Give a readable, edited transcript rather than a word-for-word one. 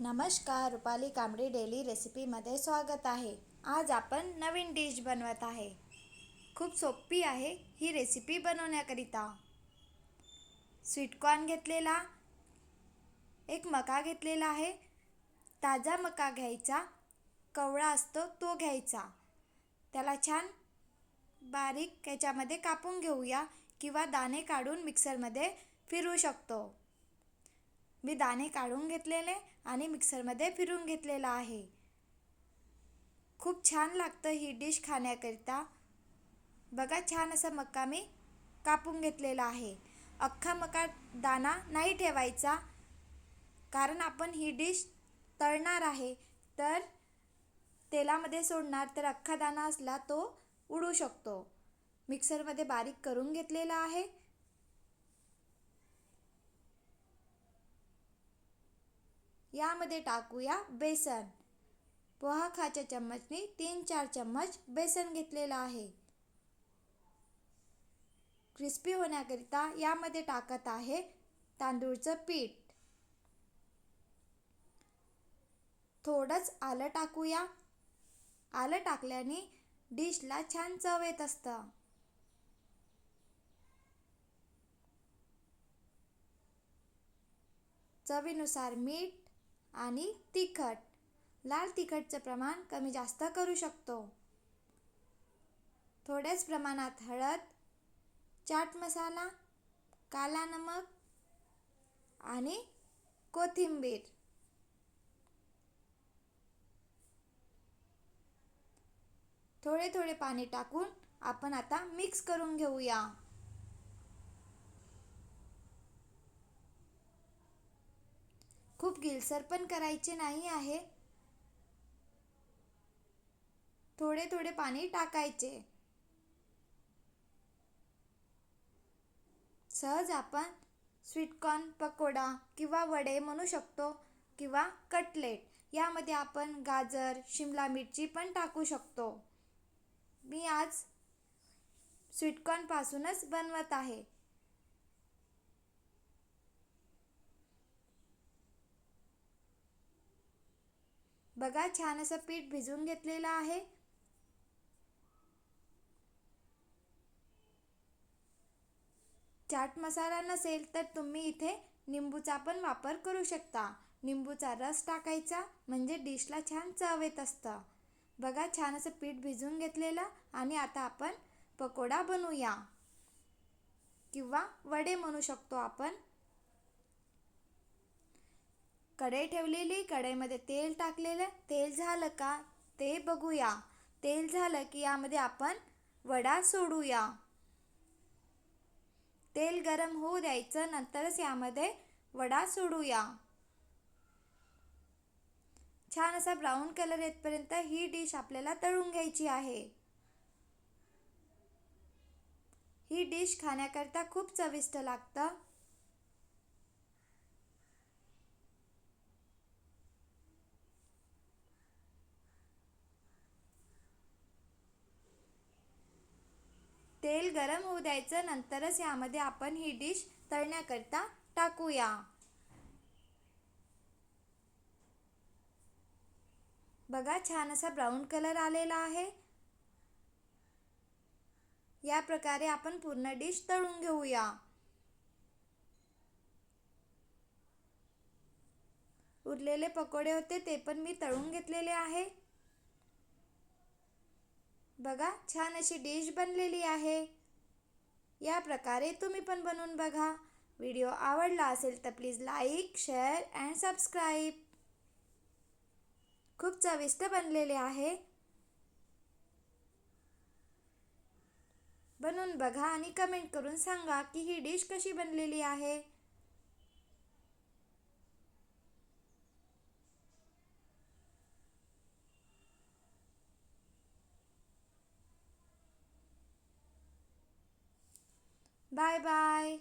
नमस्कार, रुपाली कांबडी डेली रेसिपीमध्ये स्वागत आहे। आज आपण नवीन डिश बनवत आहे। खूप सोपी आहे ही रेसिपी बनवण्याकरिता। स्वीटकॉर्न घेतलेला, एक मका घेतलेला आहे। ताजा मका घ्यायचा, कवळा असतो तो घ्यायचा। त्याला छान बारीक याच्यामध्ये कापून घेऊया किंवा दाणे काढून मिक्सरमध्ये फिरवू शकतो। मी दाणे काढून घेतलेले आणि मिक्सरमध्ये फिरून घेतलेला आहे। खूप छान लागतं ही डिश खाण्याकरिता। बघा, छान असा मका मी कापून घेतलेला आहे। अख्खा मका दाणा नाही ठेवायचा, कारण आपण ही डिश तळणार आहे, तर तेलामध्ये सोडणार, तर अख्खा दाणा असला तो उडू शकतो। मिक्सरमध्ये बारीक करून घेतलेला आहे। यामध्ये टाकूया बेसन। पोहा खाच्या चम्मचनी 3-4 चम्मच बेसन घेतलेला आहे। क्रिस्पी होण्याकरिता यामध्ये टाकत आहे तांदूळचं पीठ। थोडंच आलं टाकूया। आलं टाकल्याने डिशला छान चव येत असतं। चवीनुसार मीठ आणि तिखट। लाल तिखटचं प्रमाण कमी जास्त करू शकतो। थोड्याच प्रमाणात हळद, चाट मसाला, काला नमक आणि कोथिंबीर। थोडे थोडे पाणी टाकून आपण आता मिक्स करून घेऊया। खूप गिलसर पण करायचे नाही आहे। थोडे थोडे पाणी टाकायचे। सहज आपण स्वीटकॉर्न पकोडा किंवा वडे म्हणू शकतो, किंवा कटलेट। यामध्ये आपण गाजर, शिमला मिरची पण टाकू शकतो। मी आज स्वीटकॉर्न पासूनच बनवत आहे। बघा, छान असं पीठ भिजवून घेतलेलं आहे। चाट मसाला नसेल तर तुम्ही इथे निंबूचा पण वापर करू शकता। निंबूचा रस टाकायचा, म्हणजे डिशला छान चव येत असतं। बघा, छान असं पीठ भिजवून घेतलेलं, आणि आता आपण पकोडा बनवूया, किंवा वडे म्हणू शकतो आपण। कढई ठेवलेली, कढईमध्ये तेल टाकलेलं। तेल झालं का ते बघूया। तेल झालं की यामध्ये आपण वडा सोडूया। तेल गरम होऊ द्यायचं, नंतरच यामध्ये वडा सोडूया। छान असा ब्राऊन कलर येतपर्यंत ही डिश आपल्याला तळून घ्यायची आहे। ही डिश खाण्याकरता खूप चविष्ट लागतं। तेल गरम होऊ द्यायचं, नंतरच यामध्ये आपण ही डिश तळण्याकरता टाकूया। बघा, छान असा ब्राऊन कलर आलेला आहे। या प्रकारे आपण पूर्ण डिश तळून घेऊया। उरलेले पकोडे होते ते पण मी तळून घेतलेले आहे। बघा, छान अशी डिश बनलेली आहे। या प्रकारे तुम्ही पण बनवून बघा। व्हिडिओ आवडला असेल तर please like, share and subscribe. खूप चविष्ट बनलेले आहे। बनवून बघा आणि कमेंट करून सांगा की ही डिश कशी बनलेली आहे। Bye bye.